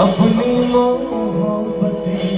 अपनी मोहब्बतें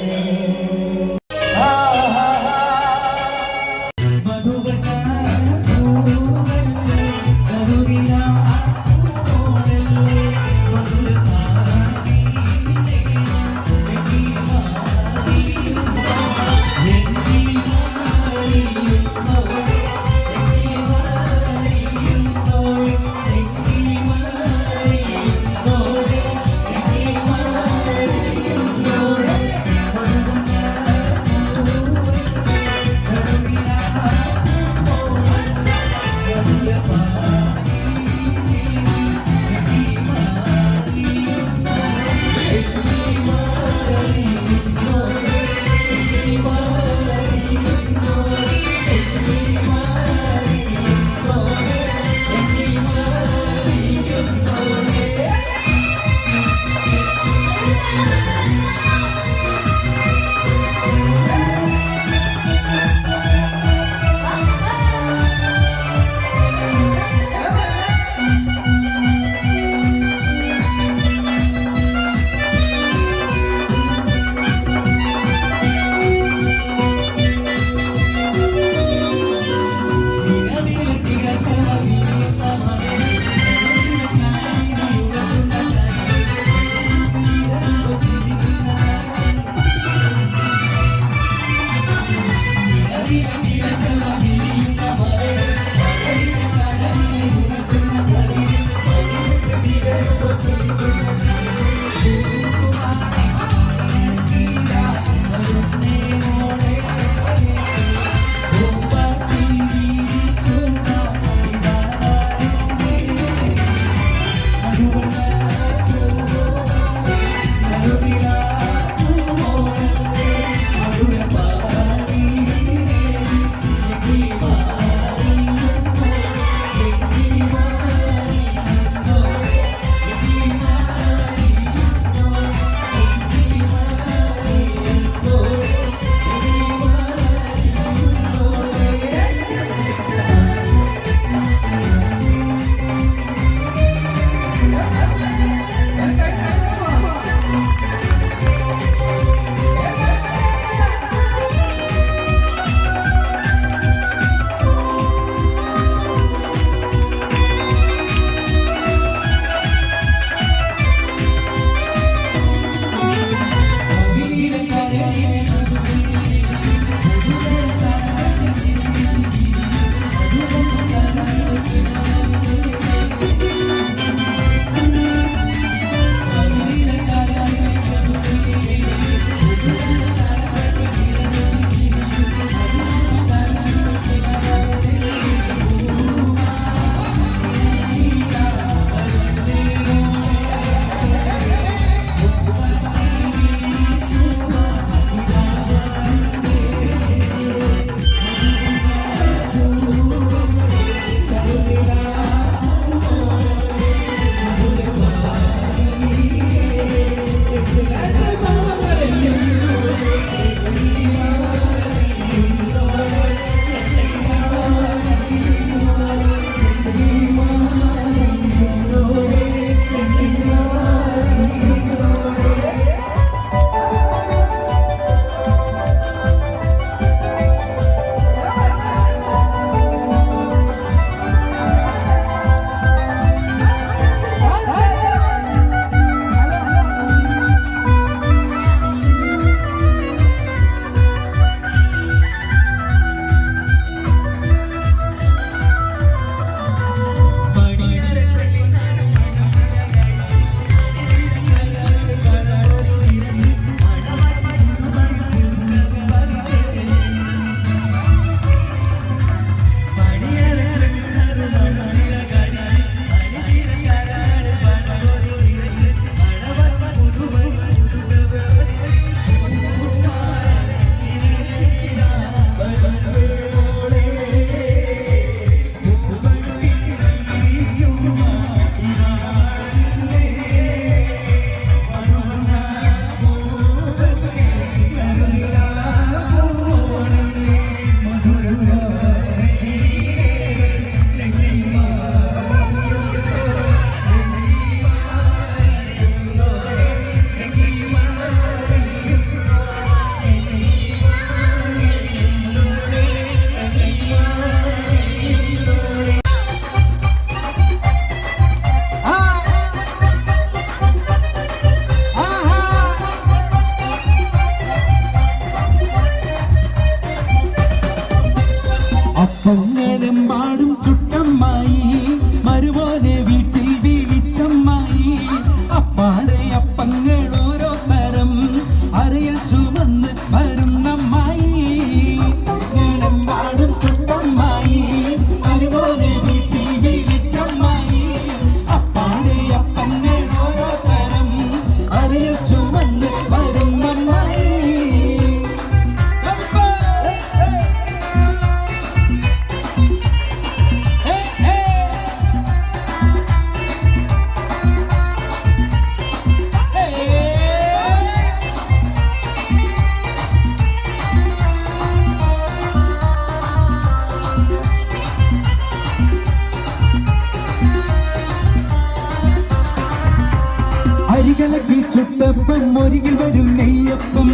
അരികളക്കി ചുട്ടപ്പം മൊരികിൽ വരും നെയ്യപ്പം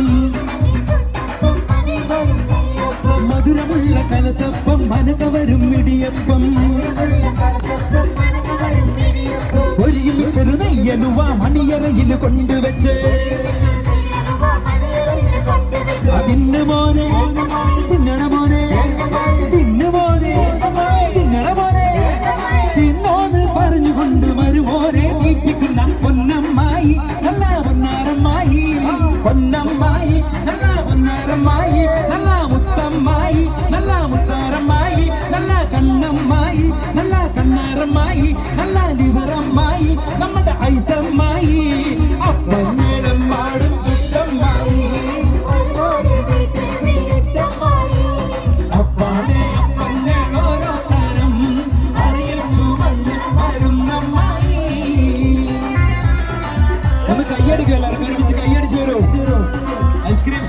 മധുരമുള്ള കലത്തപ്പം മനകവരും ഇടിയപ്പം ഒരുങ്ങി ചെറു നെയ്യലുവ മണിയറയിൽ കൊണ്ടുവച്ച് തിന്നു മോനെ തിന്നണ മോനെ തിന്നു മോനെ തിന്നണ മോനെ തിന്നോന്ന് പറഞ്ഞുകൊണ്ട് വരുമോനെ തീറ്റിക്കുന്ന പൊന്നമ്മായി നല്ല പൊന്നാരമ്മായി പൊന്നമ്മായി നല്ല പൊന്നാരമ്മായി നല്ല മുത്തമ്മായി നല്ല മുത്താരമ്മായി നല്ല കണ്ണമ്മായി നല്ല കണ്ണാരമ്മായി നല്ല ലിവറമ്മായി നമ്മുടെ ഐസമ്മായി അപ്പഞ്ഞേടും പാടും ചുറ്റമ്മായി അപ്പാടെ അപ്പഞ്ഞേടോരോ തരം അറിയിച്ചു വന്ന് വരുന്നമ്മായി. ഒന്ന് കയ്യടിക്കും എല്ലാവർക്കും ഒരുമിച്ച് കയ്യടിച്ചു വരൂ. ഐസ്ക്രീം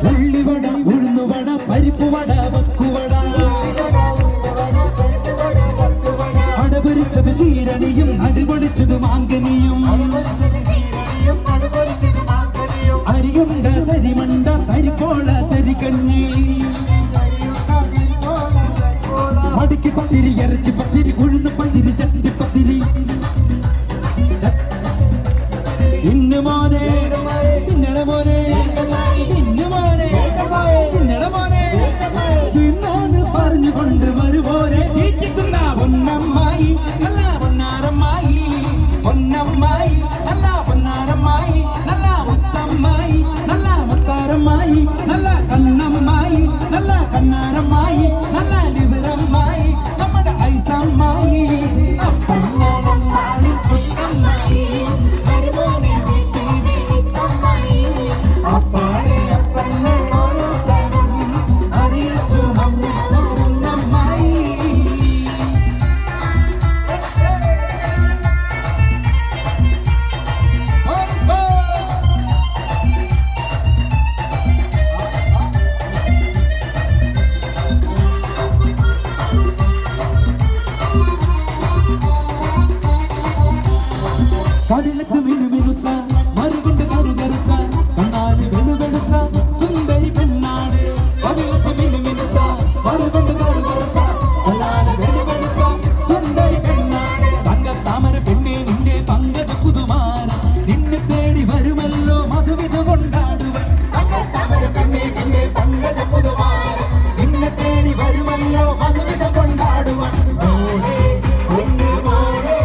ഉള്ളിവട ഉഴുന്നുവട പരിപ്പുവട വക്കുവട അടപൊരിച്ചത് ചീരണിയും അടിപൊളിച്ചത് മാങ്കനിയും അരിയുണ്ട തരിമണ്ട തരിപ്പോള തരികഞ്ഞി മടിക്ക് പത്തിരി ഇറച്ചി പത്തിരി ഉഴുന്ന് പത്തിരി ചട്ടി പത്തിരി ഇന്ന് മോനെ തിന്നണ മോനെ ഇന്ന് മോനെ തിന്നണ മോനെ തിന്നോന്ന് പറഞ്ഞുകൊണ്ട് വരുമോനെ തീറ്റിക്കുന്ന പൊന്നമ്മായി നല്ല പൊന്നാരമ്മായി പൊന്നമ്മായി നല്ല പൊന്നാരമ്മായി നല്ല മുത്തമ്മായി നല്ല മുത്താരമ്മായി നല്ല കണ്ണമ്മായി നല്ല കണ്ണാരമ്മായി നല്ല ലിവറമ്മായി നമ്മുടെ ഐസമ്മായി അപ്പഞ്ഞാടി ചുറ്റമ്മായി അപ്പാടെ അപ്പഞ്ഞോരോ തരം അറിയിച്ചു വന്ന് വരുന്നമ്മായി. കടലത്ത് മിനുമിനുത്ത മറുകൊണ്ട് കറുകറുത്ത കണ്ണാല് വെളുവെടുത്ത സുന്ദരി പെണ്ണാട് കടലത്ത് മിനുമിനുത്ത മറുകൊണ്ട് കറുകറുത്ത കണ്ണാല് വെളുവെടുത്ത സുന്ദരി പെണ്ണാട് തങ്കത്താമര പെണ്ണെ നിന്റെ പങ്കജ പുതുമാര നിന്നെ തേടി വരുമല്ലോ മധുവിധ കൊണ്ടാടുവൻ തങ്കത്താമര പെണ്ണെ നിന്റെ പങ്കജ പുതുമാര നിന്നെ തേടി വരുമല്ലോ മധുവിധ കൊണ്ടാടുവൻ മോളെ ഒന്ന് മോളെ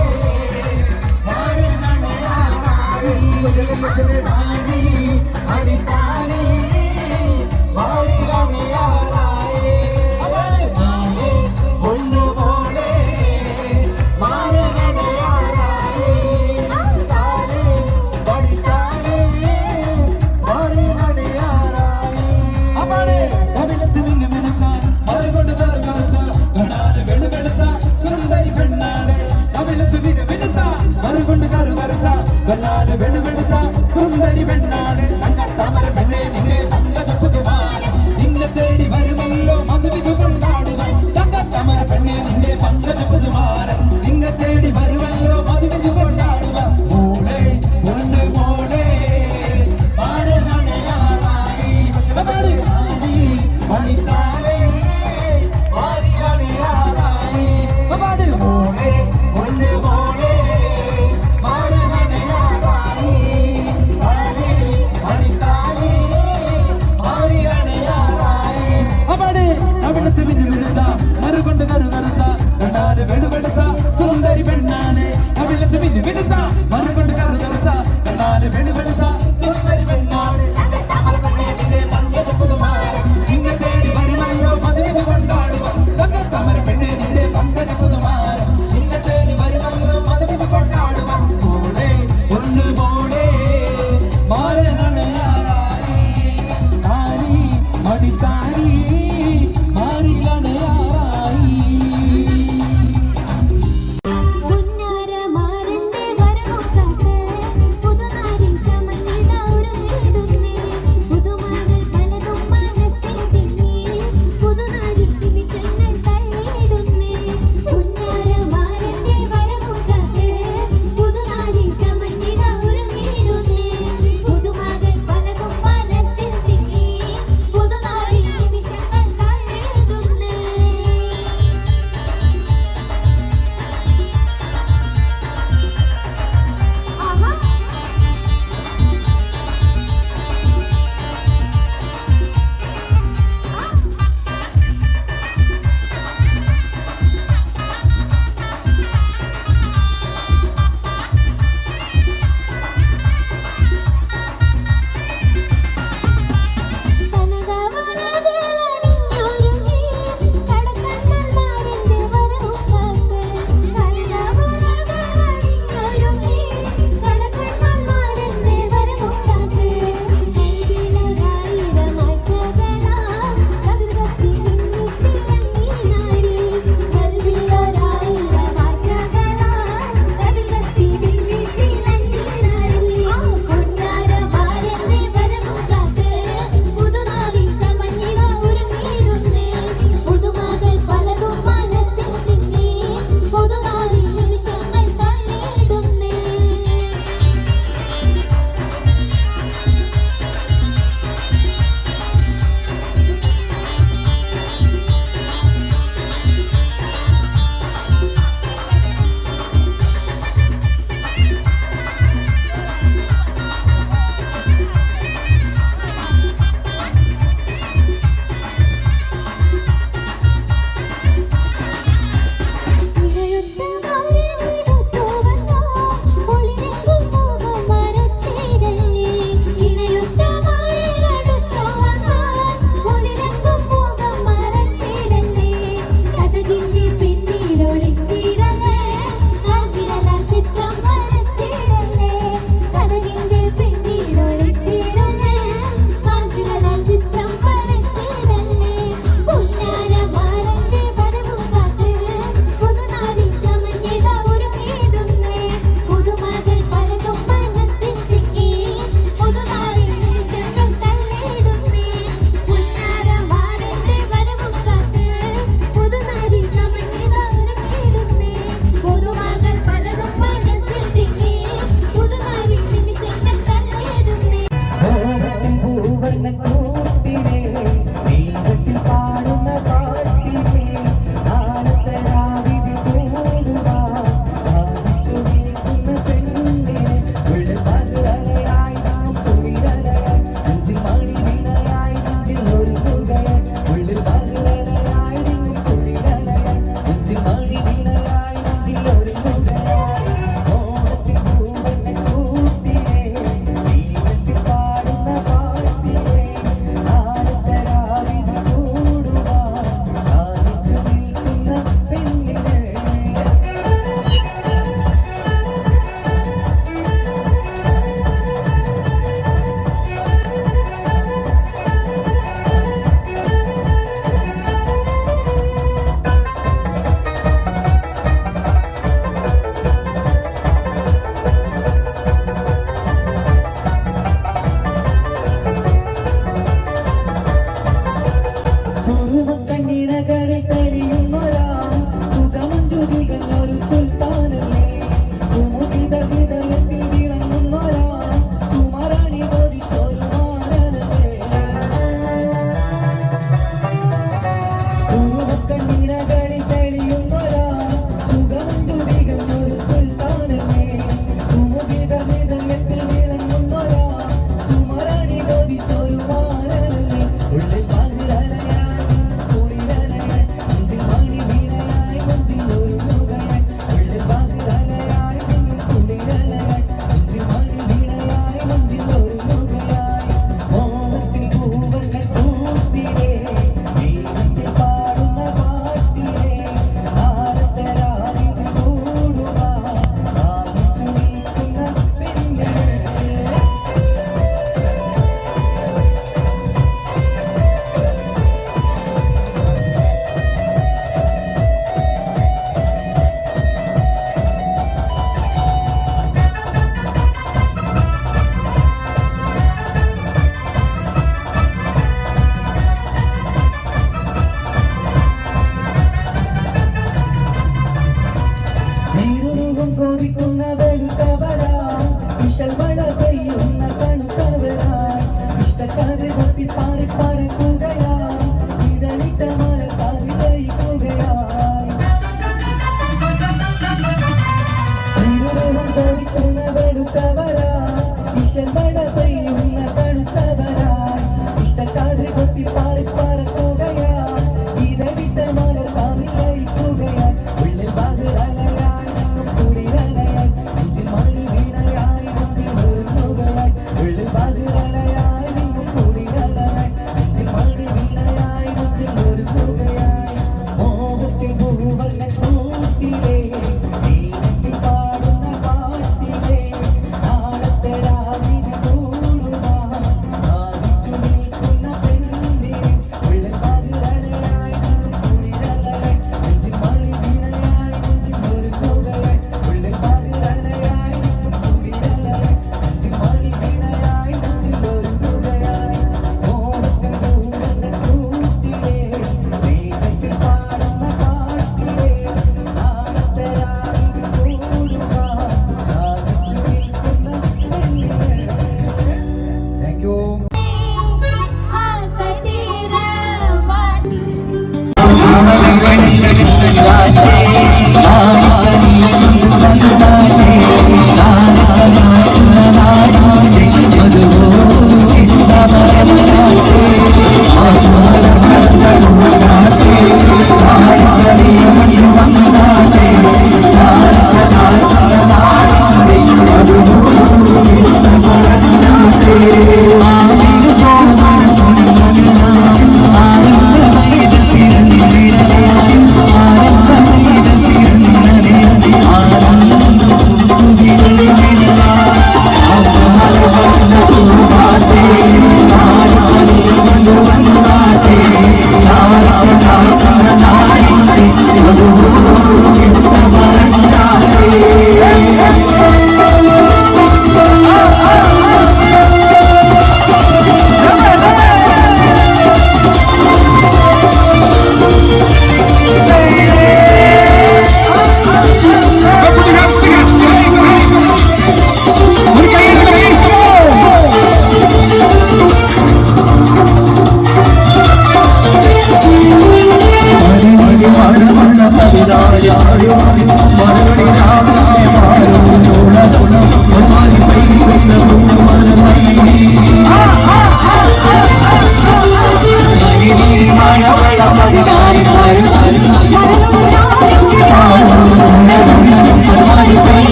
കണ്ണാല് വെളുവെടുത്ത സുന്ദരി പെണ്ണാട് തങ്കത്താമര പെണ്ണെ നിന്നെ പങ്കജ പുതുമാര നിന്നെ തേടി വരുമല്ലോ മധുവിധു കൊണ്ടാടുവാൻ തങ്കത്താമര പെണ്ണെ നിന്റെ പങ്കജ പുതുമാര നിന്നെ തേടി വരുമല്ലോ മധുവിധു കൊണ്ടാടുവാൻ മോളെ പൊന്ന് മോളെ മാരനണയാറായി മണിത്താലേ മാരിയണയാറായി മോളെ പൊന്ന് മോളെ മറുകൊണ്ട് കറുകറുത്ത കണ്ണാല് വെളുവെടുത്ത സുന്ദരി പെണ്ണാണ് അവിടത്ത് മിനുമിനുത്ത മറുകൊണ്ട് കറുകറുത്ത കണ്ണാല് വെളുവെടുത്ത സുന്ദരി പെണ്ണാണ് പങ്കജ പുതുമാര നിന്നെ തേടി വരുമല്ലോ മധുവിധ കൊണ്ടാടുക തങ്കത്താമര പെണ്ണെ നിന്റെ പങ്കജ പുതുമാര നിന്നെ തേടി വരുമല്ലോ മധുവിധ കൊണ്ടാടുക മോളെ ഒന്ന് മോളെ മാരനണയാറായി താരി മടിത്താരി മാറിലണയാറായി കൊതിക്കുന്ന വെളുത്തവരാ വിശൽ മഴ പെയ്യുന്ന തണുത്തവരാ ഇഷ്ടക്കാരെ കൊത്തി പാറി പറക്കുകയാ ഇതളിട്ട മരത്താൽ ലയിക്കുകയായി ഇരുവരും കൊതിക്കുന്ന വെളുത്തവരാ വിശൽ മഴ പെയ്യുന്ന തണുത്തവരാ ഇഷ്ടക്കാരെ കൊത്തി പാറി പറക്കുകയാ ഇതളിട്ട മരത്താൽ ലയിക്കുകയായി ഉള്ളിൽ വാതിലലയായി കുളിരലയായി നെഞ്ചിൽ മണി വീണയായി മുന്നിൽ വീഴുകയായി ഉള്ളിൽ വാതിലലയായി കുളിരലയായി നെഞ്ചിൽ മണി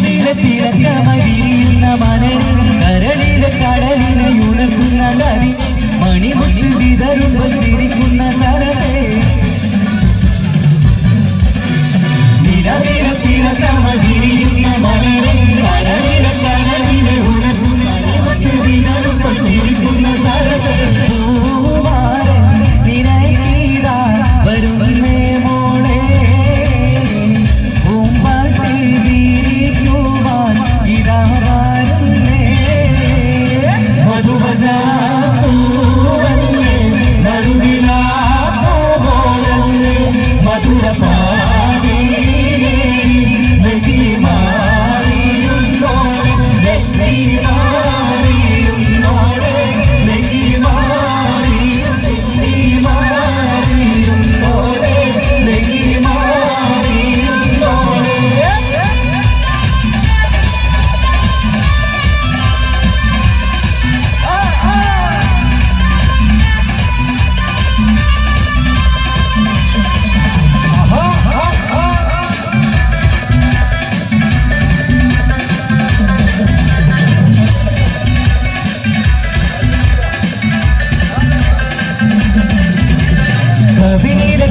നിലവിലെ തിളക്കമരിയുന്ന മണലിൽ കരളിലെ കടലിനെ ഉണർത്തുന്ന നദി മണിമുട്ടി വിതറുമ്പോൾ ചിരിക്കുന്ന സരസേ നിലവിലെ തിളക്കമരിയുന്ന മണലിൽ കരളിലെ കടലിനെ ഉണർത്തുന്ന മണിമുട്ടി വിതറുമ്പോൾ ചിരിക്കുന്ന സരസേ പൂവാരൻ നിനയിതാ വരുന്നേ മോളെ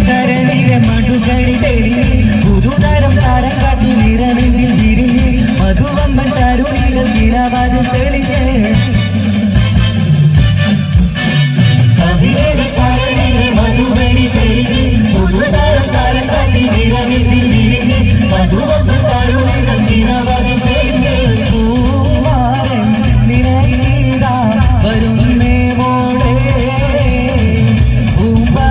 കരളിലെ മധുകണി തെളിഞ്ഞ് പുതുതരം താരം കാട്ടി നിറമെങ്കിൽ വിരിഞ്ഞ് മധുവമ്പൻ തരുണികൾ തിരവാതും തെളിഞ്ഞ് കരളിലെ മധുകണി തെളിഞ്ഞ് പുതുതരം താരം കാട്ടി നിറമെങ്കിൽ വിരിഞ്ഞ് മധുവമ്പൻ തരുണികൾ തിരവാതും തെളിഞ്ഞ് പൂവാരൻ നിനയിതാ വരുന്നേ മോളെ പൂമ്പാ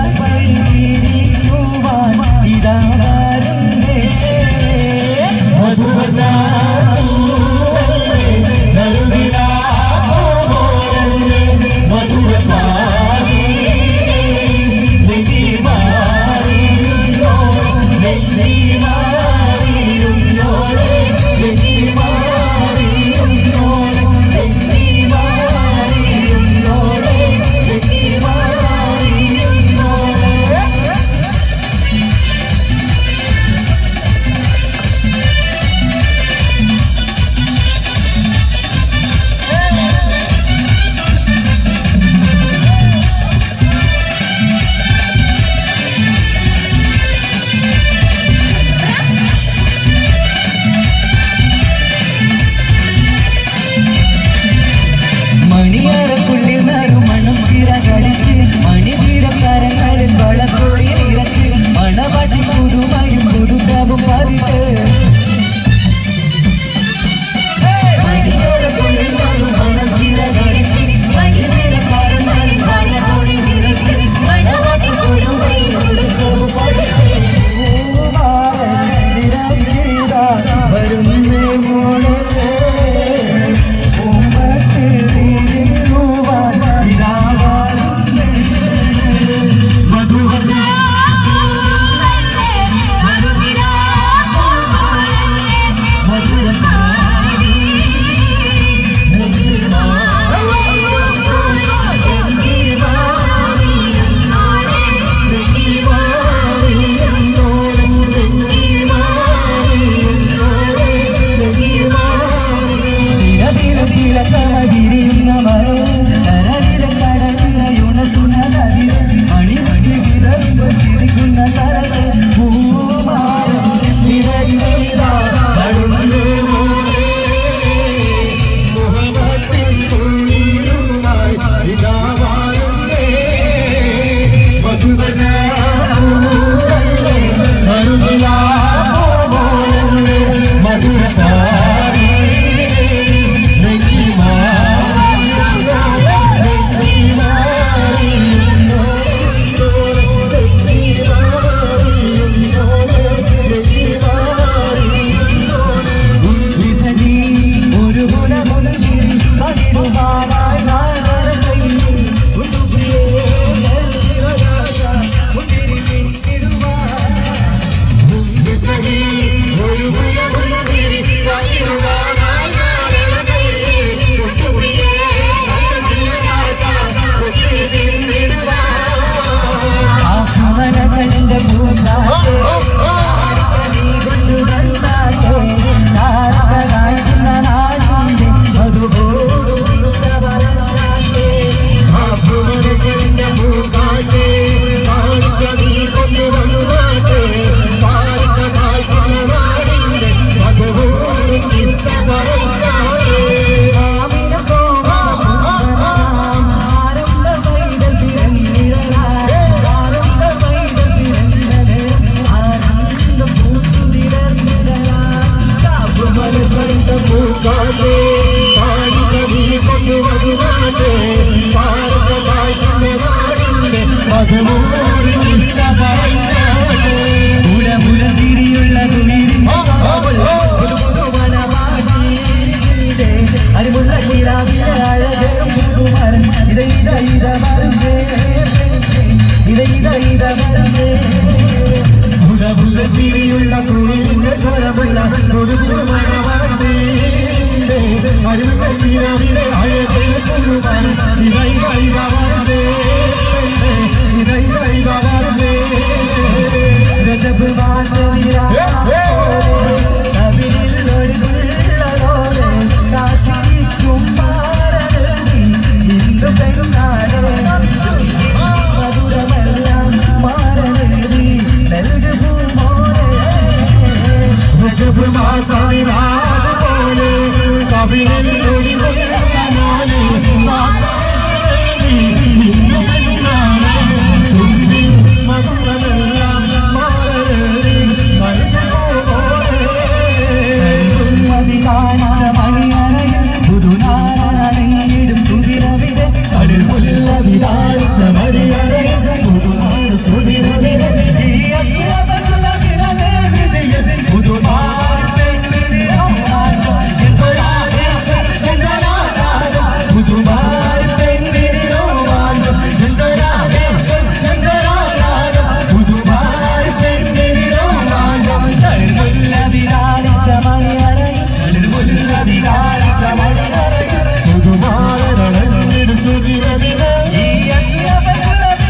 അതിലാലിച്ച മണിയറയിൽ പുതുമാരണിടും സുദിനദിന ഈ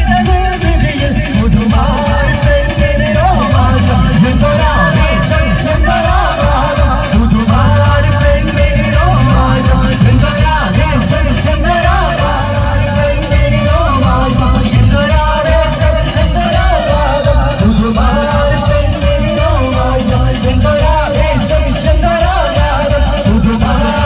അന്യപുരവിധിയിൽ പുതുമാരി പെണ്ണിന് രോമാഞ്ചം എന്തൊരാവേശം എന്തൊരാഘാതം പുതുമാരി പെണ്ണിന് രോമാഞ്ചം എന്തൊരാവേശം എന്തൊരാഘാതം പെണ്ണിന് രോമാഞ്ചം എന്തൊരാവേശം എന്തൊരാഘാതം പുതുമാരി പെണ്ണിന് രോമാഞ്ചം എന്തൊരാവേശം എന്തൊരാഘാതം പുതുമാരി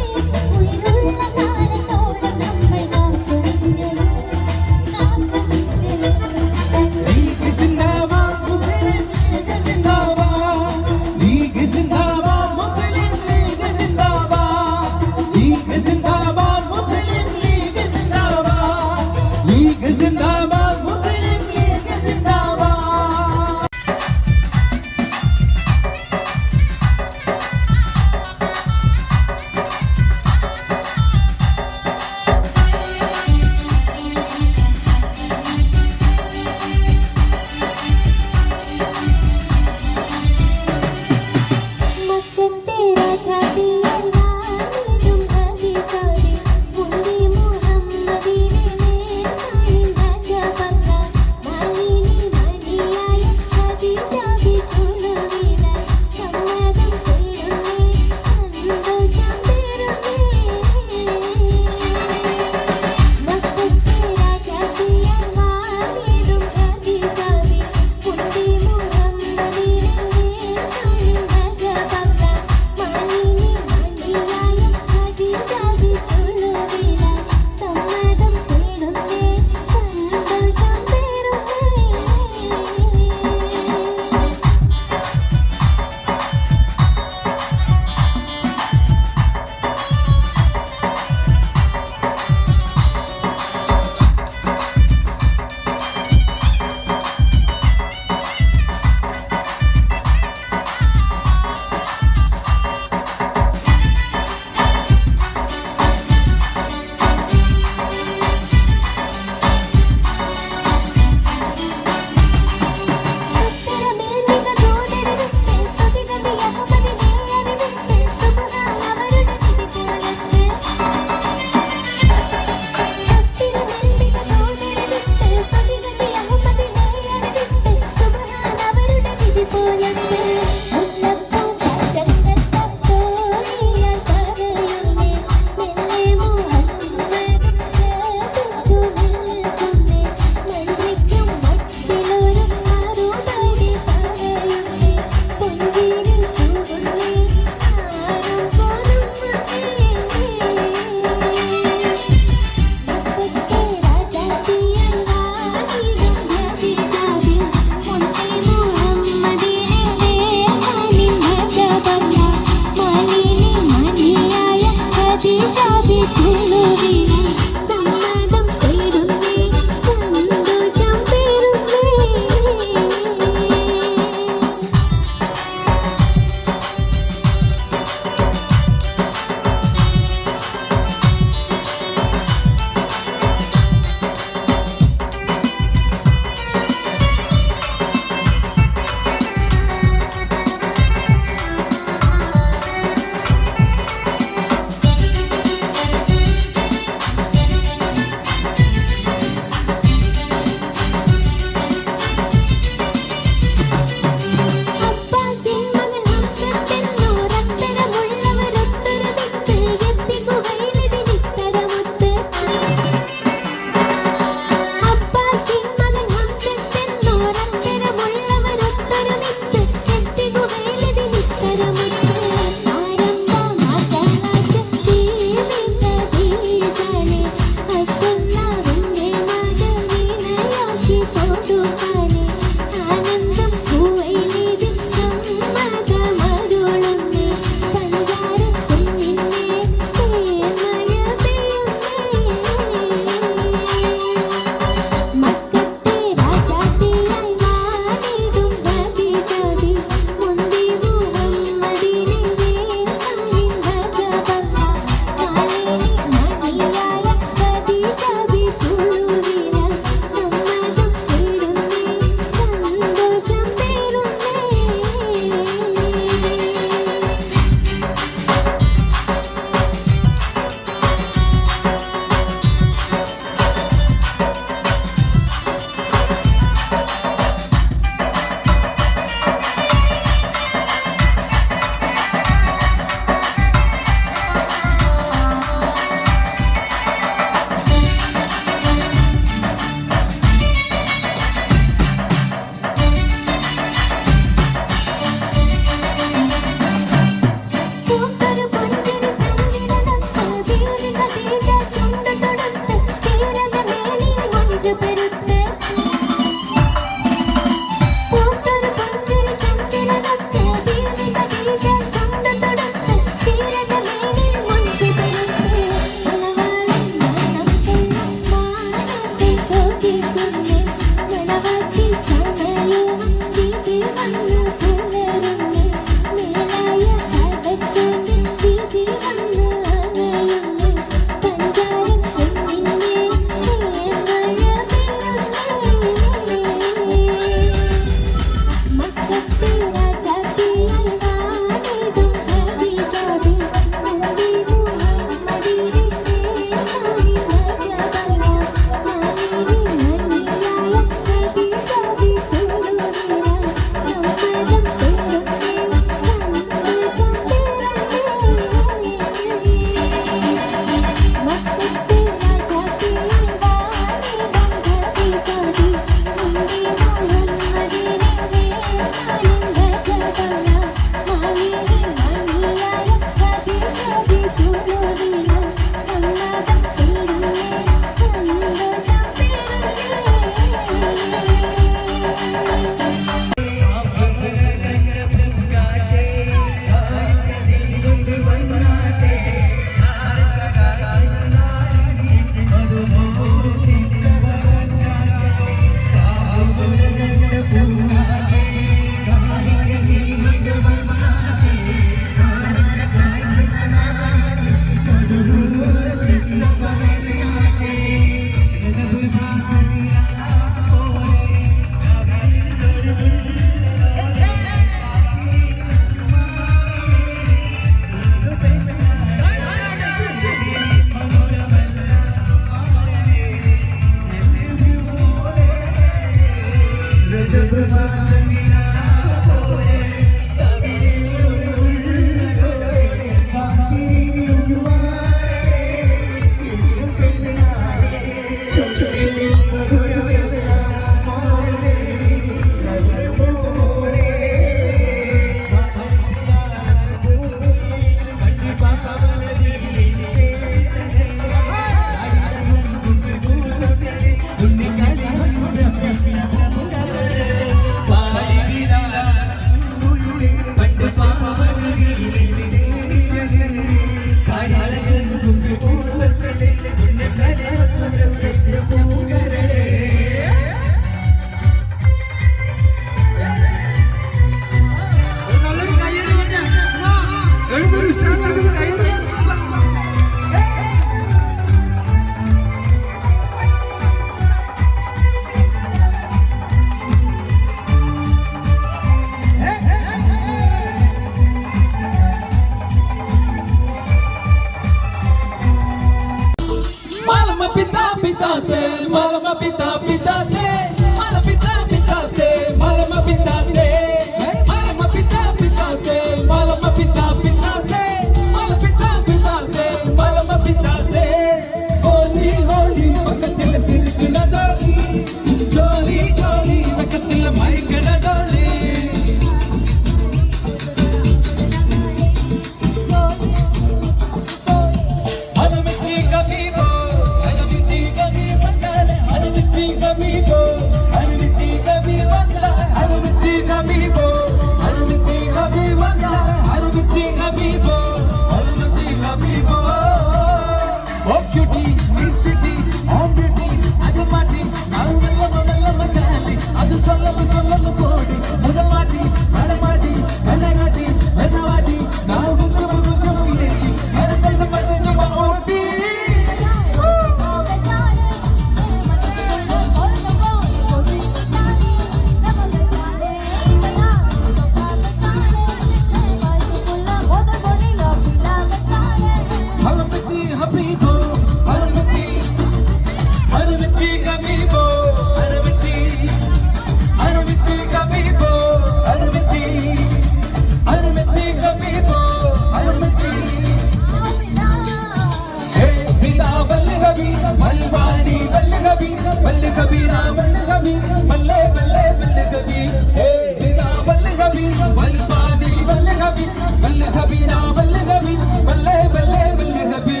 വൽബാദി വല്ലഹബി വല്ലഹബിനാ വല്ലഹബി വല്ലേ വല്ലേ വല്ലഹബി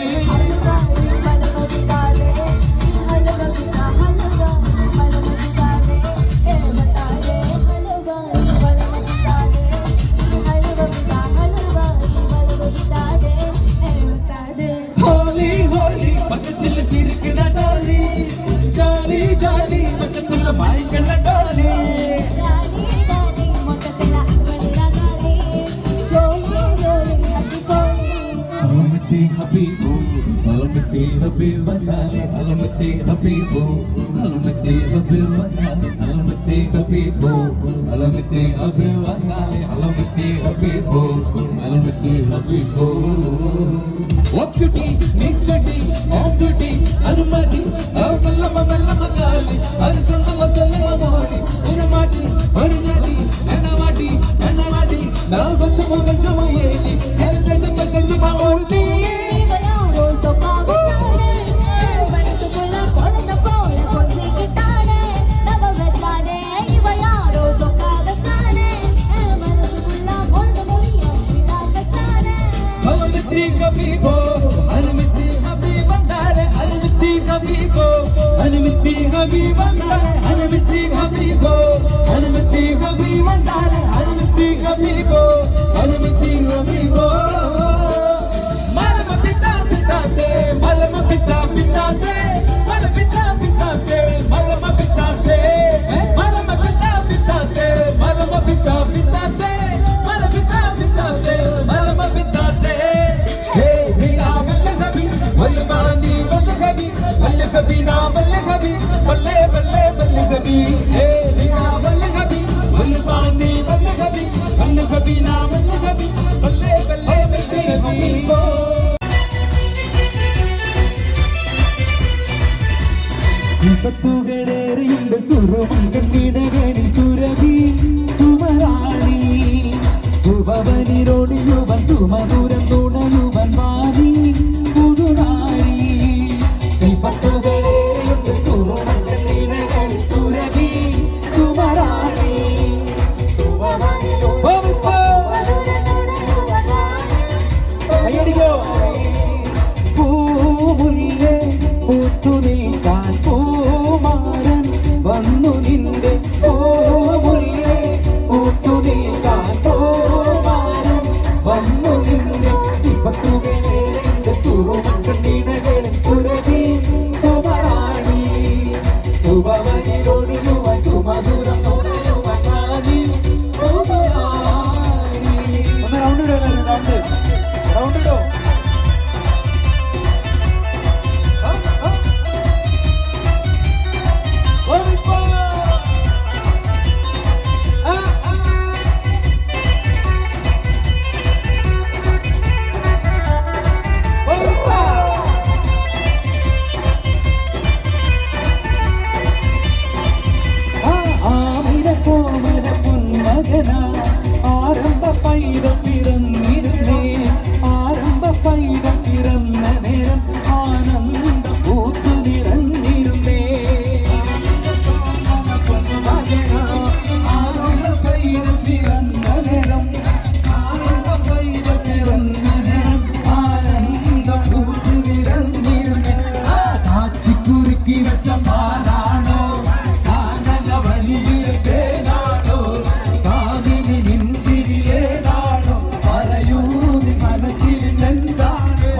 ഹോലി ഹോലി പക്കത്തിൽ ചിരിക്കണ ഡോലി ജാലി ജാലി പക്കത്തിൽ മായ്ക്കണ ഡോലി അലമത്തെ ഹബീബു അലമത്തെ ഹബീബ് വന്നാലേ അലമത്തെ ഹബീബു അലമത്തെ ഹബീബ് വന്നാലേ അലമത്തെ ഹബീബു അലമത്തെ ഹബീബ് വന്നാലേ അലമത്തെ ഹബീബു അലമത്തെ ഹബീബു ഒക്സുട്ടി നിസ്സുട്ടി ഓക്സുട്ടി അനുമതി അവല്ലമ വല്ലമ കാലി അത് സല്ലമ സല്ലമ മോടി ഒരു മാറ്റി ഒരു നടി എനവാടി എനവാടി നാ കൊച്ചമ കൊച്ചമ ഏലി എൽസെന്ദ സെന്ദ മോർതി ും സുരമങ്കീടകളിൽ സുരഭി സുമരാണി ശുഭവനിരോടിയുവൻ സുമധുരം തുണയുവൻ വാരി പുതുനാരി ശ്രീപത്തുകളേറിയുണ്ട് സുരമങ്കീടകളിൽ സുരഭി സുമരാണി അയ്യടിക്കോ പൂമുല്ലേ പൂത്തു നിൽക്കാൻ പൂമാരൻ വന്നു നിന്റെ പൂമുല്ലേ പൂത്തു നിൽക്കാൻ പൂമാരൻ വന്നു നിന്റെ ശിവത്തുകളേറെ സുറുമക്കണ്ണീടകളിൽ സുരഭി സുമരാണി സുഭവനിലൊഴിയുവൻ സുമധുരം തുണയുവൻ നാദി സുമരാണി. ഒന്ന് റൗണ്ട് ഇടോ ആരംഭ പൈത പിറന്നിരുന്നേ ആരംഭ പൈത പിറന്ന നേരം ആനന്ദ പൂത്തു നിറഞ്ഞിരുന്നേ ആരംഭ പൈത പിറന്ന നേരം ആരംഭ പൈത പിറന്ന നേരം ആനന്ദ പൂത്തു നിറഞ്ഞിരുന്നേ കാച്ചിക്കുറുക്കി വെച്ച പാലാണോ കാനക വലിയ തേനാണോ കാവിനി നെഞ്ചിരിയേതാണോ പറയൂ നീ മനസ്സിൽ എന്താണ്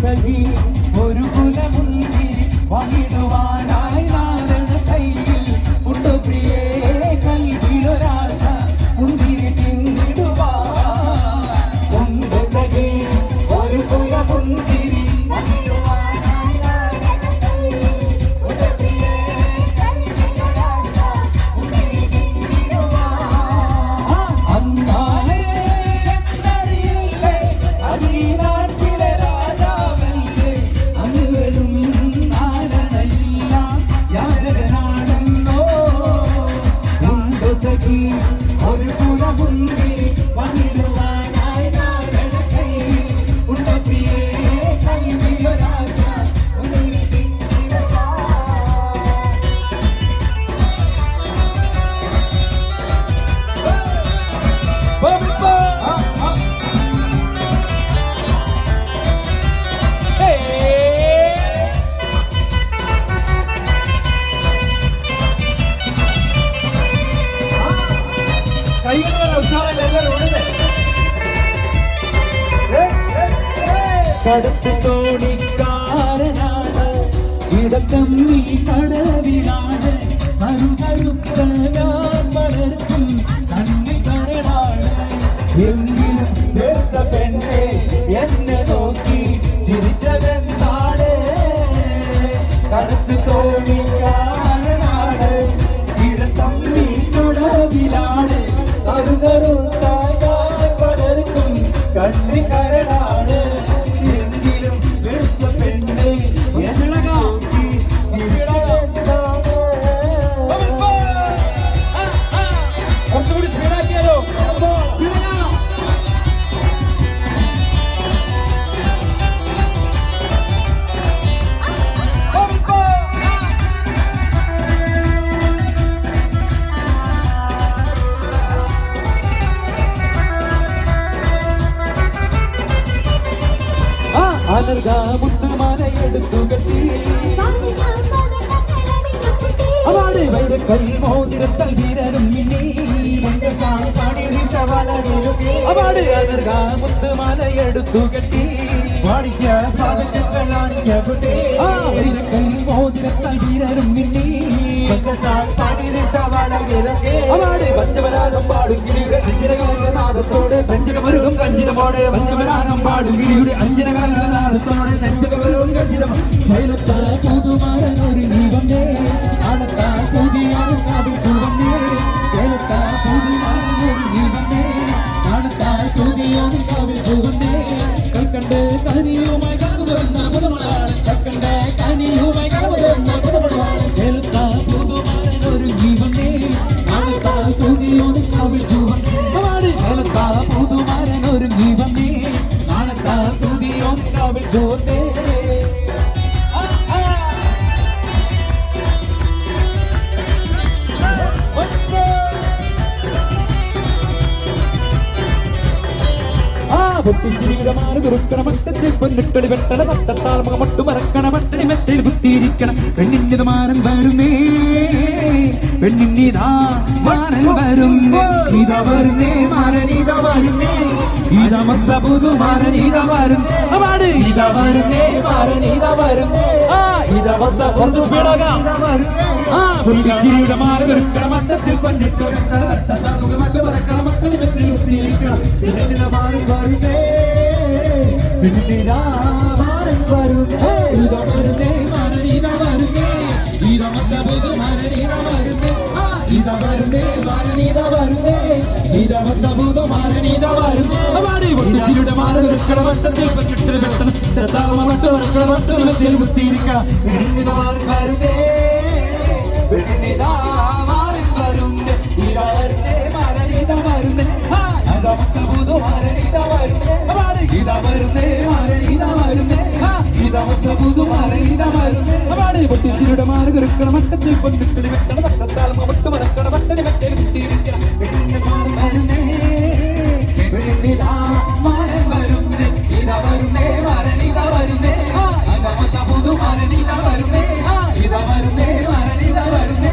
സഖി ഒരു കുലമുന്തിരി വാങ്ങിടുവാനായി നാരണ കയ്യിൽ ഉണ്ട് പ്രിയേ കൽവിലൊരാശ മുന്തിരി തിന്നിടുവാൻ ഉണ്ട് സഖി ഒരു കുലമുന്തിരി വാങ്ങിടുവാനായി നാരണ കയ്യിൽ ഉണ്ട് പ്രിയേ കൽവിലൊരാശ മുന്തിരി തിന്നിടുവാൻ അന്നാലേ എന്നറിയില്ലേ അതീനാട്ടിലെ കടത്ത് തോണിക്കാരനാണ് ഇടക്കമ്മി കടവിലാണ് കരുകരുത്ത ഞാൻ വളർത്തും കണ്ണി കരടാണ് എങ്കിലും വേർത്ത പെണ്ണെ എന്നെ നോക്കി ചിരിച്ചതെന്താണ് കടത്ത് തോണിക്കാരനാണ് ഇടക്കമ്മി കടവിലാണ് കരുകരുത്ത ഞാൻ വളർത്തും കണ്ണി കരടാണ് എങ്കിലും വേർത്ത പെണ്ണെ എന്നെ നോക്കി ചിരിച്ചതെന്താണ് കുറച്ചുകൂടി സ്പീഡാക്കിയാലോ മുട്ടുമാലയെടുത്തു കെട്ടി അവളെ വൈരക്കൽ മോതിരത്തൽ വീരരും മിന്നി അവളെ അനർഗ മുട്ടുമാലയെടുത്തു കെട്ടി വൈരക്കൽ മോതിരത്തൽ വീരരും മിന്നി അവളെ പഞ്ചവരാഗം പാടും ഗിരിയുടെ അഞ്ചിനകാലനാഥത്തോടെ പഞ്ചകമരുകും കഞ്ചിതമോടെ പഞ്ചവരാഗം പാടും ഗിരിയുടെ അഞ്ചിനകാലനാഥത്തോടെ പഞ്ചകമരുകും കഞ്ചിതം ശൈലത്ത പുതുമാരൻ ഒരു ജീവന്റെ ആനത്ത പുതിയാണ് കാവിൽ ചുവന്നേ ശൈലത്ത പുതുമാരൻ ഒരു ജീവന്റെ ആനത്ത പുതിയാണ് കാവിൽ ചുവന്നേ കൽക്കണ്ട് കനിയുമായി കടന്നു തുറന്ന പുതുമളാണ് കൽക്കണ്ട് കനിയുമായി കടന്നു തുറന്ന പുതുമളാണ് ശൈലത്ത പുതുമാരൻ ഒരു ജീവന്റെ ആനത്ത പുതിയാണ് കാവിൽ ചുവന്നേ ശൈലത്ത പുതുമാരൻ ഒരു ജീവന്റെ ആനത്ത പുതിയാണ് കാവിൽ ചുവന്നേ പൊട്ടിച്ചിരിയുടെ കുറുക്കണ മട്ടത്തിൽ പൊന്നിട്ടൊളി വെട്ടണ തട്ടത്താൽ മൊട്ടു മറക്കണ മട്ടടി മെത്തയിൽ കുത്തിയിരിക്കണം പെണ്ണിന്റെ മാരൻ വരുന്നേ പെണ്ണിന്നിതാ മാരൻ വരുന്നേ ഇതാ വരുന്നേ മാരനീതാ വരുന്നേ ഇതാ മൊത്ത പുതു മാരനീതാ വരുന്നേ അവാട് ഇതാ വരുന്നേ മാരനീതാ വരുന്നേ ഇതാ മൊത്ത കുറച്ച് സ്പീഡാകാം പൊട്ടിച്ചിരിയുടെ മാര കുറുക്കണ മട്ടത്തിൽ പൊന്നിട്ടൊളി മട്ടു മറക്കണ മട്ടടി മെത്തയിൽ കുത്തിയിരിക്കണം പെണ്ണിന്റെ മാരൻ വരുന്നേ പെണ്ണിതാ മാരൻ വരുന്നേ ഇതാ വരുന്നേ മാരനീതാ വരുന്നേ ഇതാ മൊത്ത പുതു മാരനീതാ വരുന്നേ ഇതാ വരുന്നേ മാരനീതാ വരുന്നേ ഇതാ മൊത്ത പുതു മാരനീതാ വരുന്നേ അവാടി പൊട്ടിച്ചിരിയുടെ മാര കുറുക്കണ മട്ടത്തിൽ പൊന്നിട്ടൊളി വെട്ടണ മട്ടു മറക്കണ മട്ടടി മെത്തയിൽ കുത്തിയിരിക്കണം പെണ്ണിന്റെ മാരൻ വരുന്നേ പെണ്ണിതാ മാരൻ വരുന്നേ ഇതാ വരുന്നേ മാരനീതാ വരുന്നേ ഇതാ മൊത്ത പുതു മാരനീതാ വരുന്നേ ഇതാ വരുന്നേ മാരനീതാ വരുന്നേ ഇതാ മൊത്ത പുതു മാരനീതാ വരുന്നേ അവാടി പൊട്ടിച്ചിരിയുടെ മാര കുറുക്കണ മട്ടത്തിൽ പൊന്നിട്ടൊളി വെട്ടണ തട്ടത്താൽ മൊട്ടു മറക്കണ മട്ടടി മെത്തയിൽ കുത്തിയിരിക്കണം പെണ്ണിന്റെ മാരൻ വരുന്നേ പെണ്ണിതാ മാരൻ വരുന്നേ ഇതാ വരുന്നേ മാരനീതാ വരുന്നേ ഇതാ മൊത്ത പുതു മാരനീതാ വരുന്നേ ഇതാ വരുന്നേ മാരനീതാ വരുന്നേ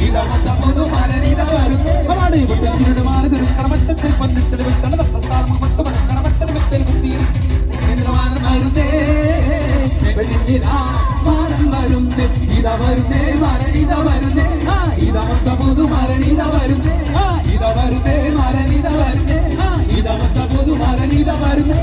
ഇതാ മൊത്ത പുതു മാരനീതാ വരുന്നേ അവാടി പൊട്ടിച്ചിരിയുടെ മാര കുറുക്കണ മട്ടത്തിൽ പൊന്നിട്ടൊളി വെട്ടണ തട്ടത്താൽ മൊട്ടു മറക്കണ മട്ടടി മെത്തയിൽ കുത്തിയിരിക്കണം മാരൻ വരുന്നേ പെണ്ണിതാ മാരൻ വരുന്നേ ഇതാ വരുന്നേ മാരനീതാ വരുന്നേ ഇതാ മൊത്ത പുതു മാരനീതാ വരുന്നേ ഇതാ വരുന്നേ മാരനീതാ വരുന്നേ ഇതാ മൊത്ത പുതു മാരനീതാ വരുന്നേ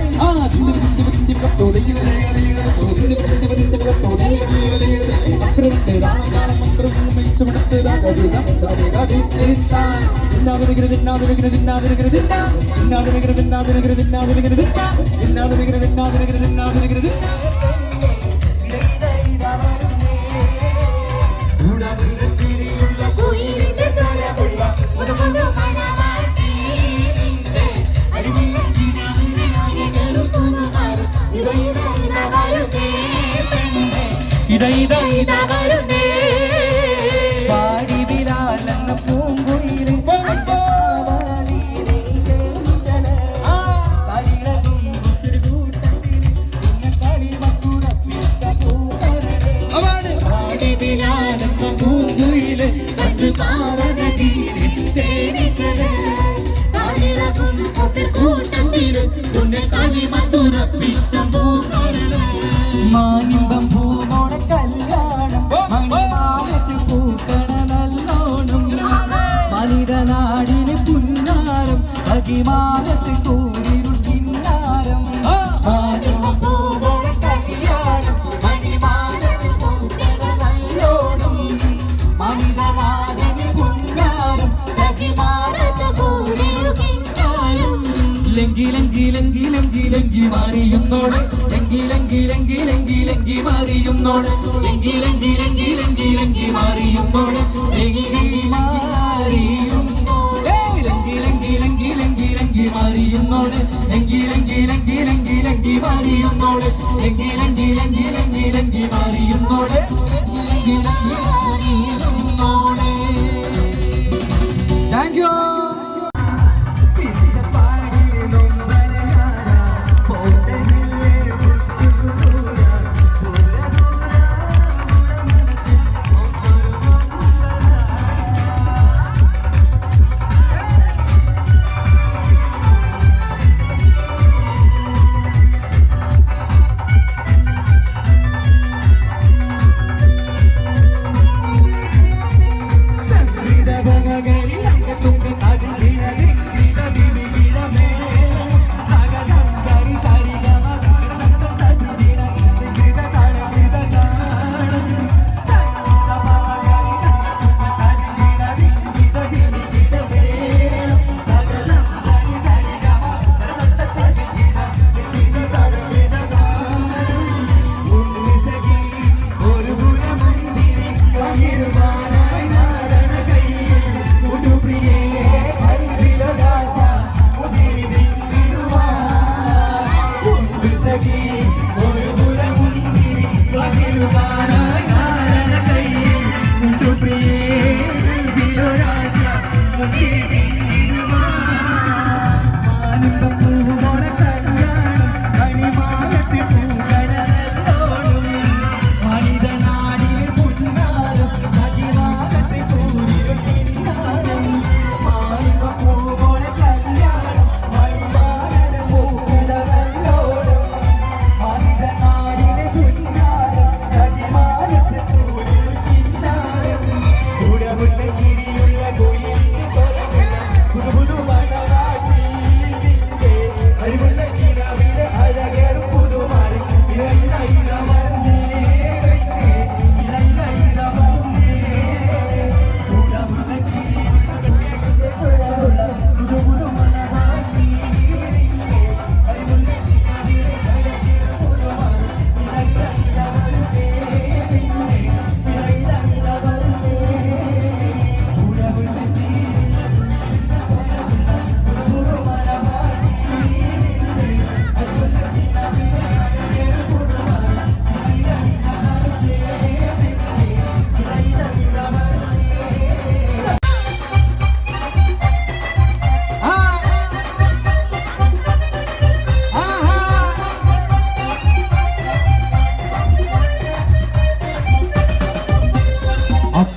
കൂട്ടം ലങ്കി മാറിയുന്നോട് ലങ്കി മാറിയുന്നോട് ലങ്കി മാറിയുന്നോട് ലങ്കി മാറിയുന്നോട് ലങ്കി മാറിയുന്നോട് താങ്ക് യു.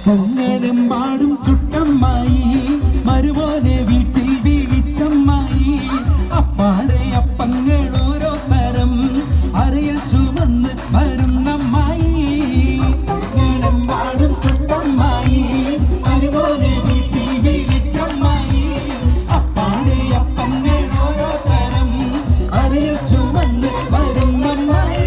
അപ്പങ്ങളെമ്പാടും ചുട്ടമ്മായി മരുമോനെ വീട്ടിൽ വിളിച്ചമ്മായി അപ്പാടെ അപ്പങ്ങൾ ഓരോ തരം അരയിൽ ചുമന്ന് വരുന്നമ്മായി അപ്പങ്ങളെമ്പാടും ചുട്ടമ്മായി മരുമോനെ വീട്ടിൽ വിളിച്ചമ്മായി അപ്പാടെ അപ്പങ്ങൾ ഓരോ തരം അരയിൽ ചുമന്ന് വരുന്നമ്മായി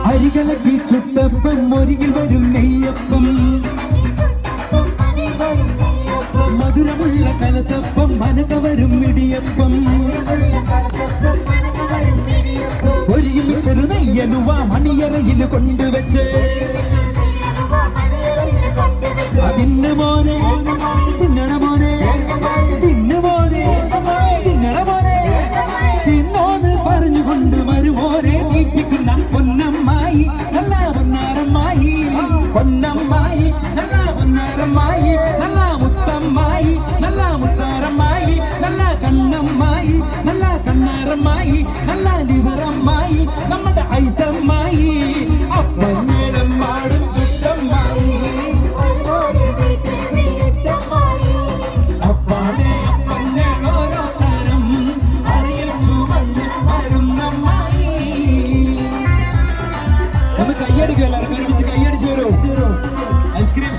അരികളക്കി ചുട്ടപ്പം മുരികിൽ വരും നെയ്യപ്പം മധുരമുള്ള കലത്തപ്പം മനക വരും ഇടിയപ്പം ഒരുമിച്ചൊരു നെയ്യലുവ മണിയറയിൽ കൊണ്ടുവച്ച് അതിന് മോനെ തിന്നണ മോനെ തിന്നു മോനെ തിന്നണ മോനെ തിന്നോന്ന് പറഞ്ഞുകൊണ്ട് മരുമോനെ തീറ്റിക്കുന്ന പൊന്നമ്മായി നല്ല പൊന്നാരമ്മായി പൊന്നമ്മായി നല്ല പൊന്നാരമ്മായി നല്ല മുത്തമ്മായി നല്ല മുത്താരമ്മായി നല്ല കണ്ണമ്മായി നല്ല കണ്ണാരമ്മായി നല്ല ലിവറമ്മായി നമ്മുടെ ഐസമ്മായി അപ്പങ്ങളെമ്പാടും ചുറ്റമ്മായി അപ്പാടെ അപ്പങ്ങൾ ഓരോ തരം അറിയിൽ ചുവന്ന് വരുന്നമ്മായി. ഒന്ന് കയ്യടിക്കും എല്ലാവരും ഒരുമിച്ച് കയ്യടിച്ചു വരൂ. ഐസ്ക്രീം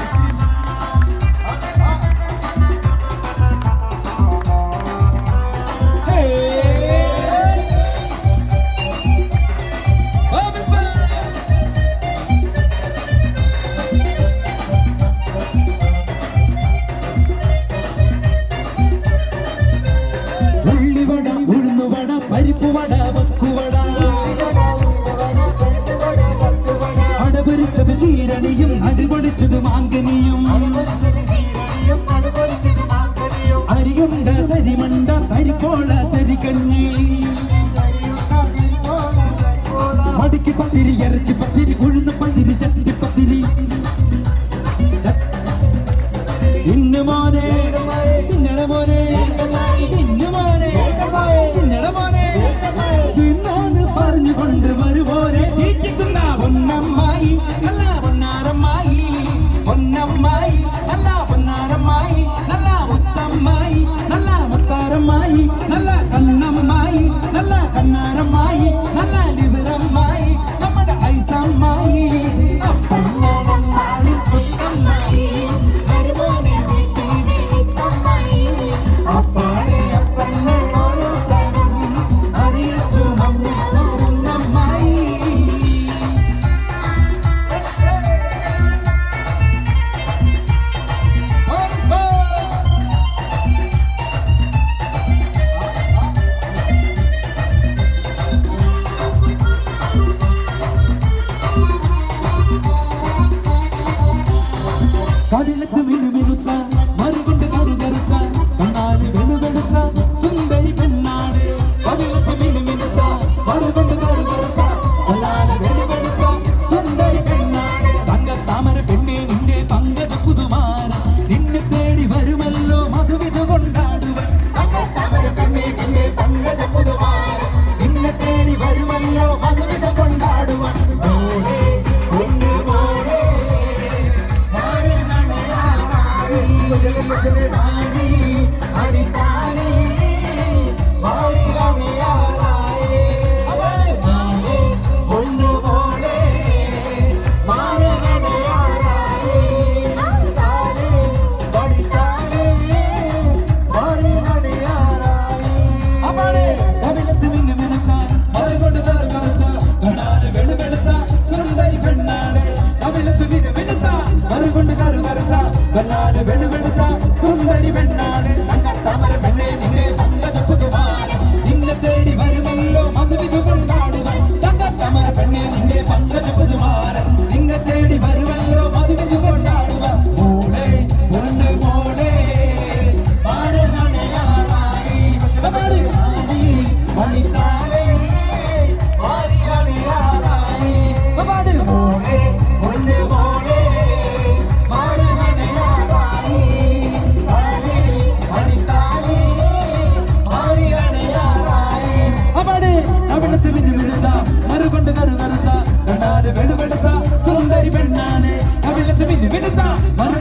ഉള്ളുവട വക്കുവട അടപൊരിച്ചത് ചീരണിയും അടിപൊളിച്ചത് മാങ്കനിയും അരിയുണ്ട തരിമണ്ട തരിപ്പോള തരികഞ്ഞി മടിക്ക് പത്തിരി ഇറച്ചി പത്തിരി ഉഴുന്ന് പത്തിരി ചട്ടിപ്പത്തിരി ഇന്ന് മോനെ തിന്നട മോനെ ഇന്ന് മോനെ തിന്നട മോനെ തിന്നാന്ന് പറഞ്ഞുകൊണ്ട് വരുപോലെ തീറ്റിക്കുന്ന പൊന്നമ്മായി നല്ല പൊന്നാരമ്മായി പൊന്നമ്മായി നല്ല പൊന്നാരമ്മായി നല്ല മുത്തമ്മായി നല്ല മുത്താരമ്മായി നല്ല കണ്ണമ്മായി നല്ല കണ്ണാരമ്മായി നല്ല ലിവറമ്മായി നമ്മുടെ ഐസമ്മായി അപ്പമ്മോണമ്മായി ചുട്ടമ്മായി അപ്പാടെ അപ്പമ്മ ഓരോ തരം അറിയിച്ചു പൊന്നമ്മായി കവിളത്ത് മിനുമിനുത്ത മറുകൊണ്ട് കറുകറുത്ത കണ്ണാല് വെളുവെടുത്ത സുന്ദരി പെണ്ണാട് കവിളത്ത് മിനുമിനുത്ത മറുകൊണ്ട് കറുകറുത്ത കണ്ണാല് വെളുവെടുത്ത സുന്ദരി പെണ്ണാട് തങ്കത്താമര പെണ്ണെ നിന്റെ പങ്കജ പുതുമാര നിന്നെ തേടി വരുമല്ലോ മധുവിധ കൊണ്ടാടുവൻ തങ്കത്താമര പെണ്ണെ നിന്റെ പങ്കജ പുതുമാര നിന്നെ തേടി വരുമല്ലോ മധുവിധ കൊണ്ടാടുവൻ മോളെ ഒന്ന് മോളെ മാറി അടിത്താരി മാറി അണിയാറായേ മാറി ഒന്നുപോലെ മാറി അണിയാറായേ താരി പഠിത്താരി മാറി അണിയാറായേ അവളെ കവിളത്ത് മിന്നു മിനുക്കാൻ മറുകൊണ്ട് തറുകറുത്ത കണ്ണാല് വെളുവെളുത്ത സുന്ദരി പെണ്ണാണ് കവിളത്ത് മിന്നു മിനുത്ത മറുകൊണ്ട് കറുകറുത്ത കണ്ണാല് വെളുവെളുത്ത സുന്ദരി പെണ്ണാണ് തങ്കത്താമര പെണ്ണെ നിന്നെ പങ്കജ പുതുമാര നിന്നെ തേടി വരുമല്ലോ മധുവിധു കൊണ്ടാടുവാൻ തങ്കത്താമര പെണ്ണെ നിന്റെ പങ്കജ പുതുമാര നിന്നെ തേടി വരുമല്ലോ മധുവിധു കൊണ്ടാടുവാൻ മോളെ ഒന്ന് മോളെ മാരണയാളായി മണിത്താലേ മാറി അണിയാറായി മോളെ ഒന്ന് മോളെ കവിളത്ത് മിന്നുമിനുത്ത മറുകൊണ്ട് കറുകറുത്ത കണ്ണാല് വെളുവെളുത്ത സുന്ദരി പെണ്ണാണ് കവിളത്ത് മിന്നുമിനുത്ത മറു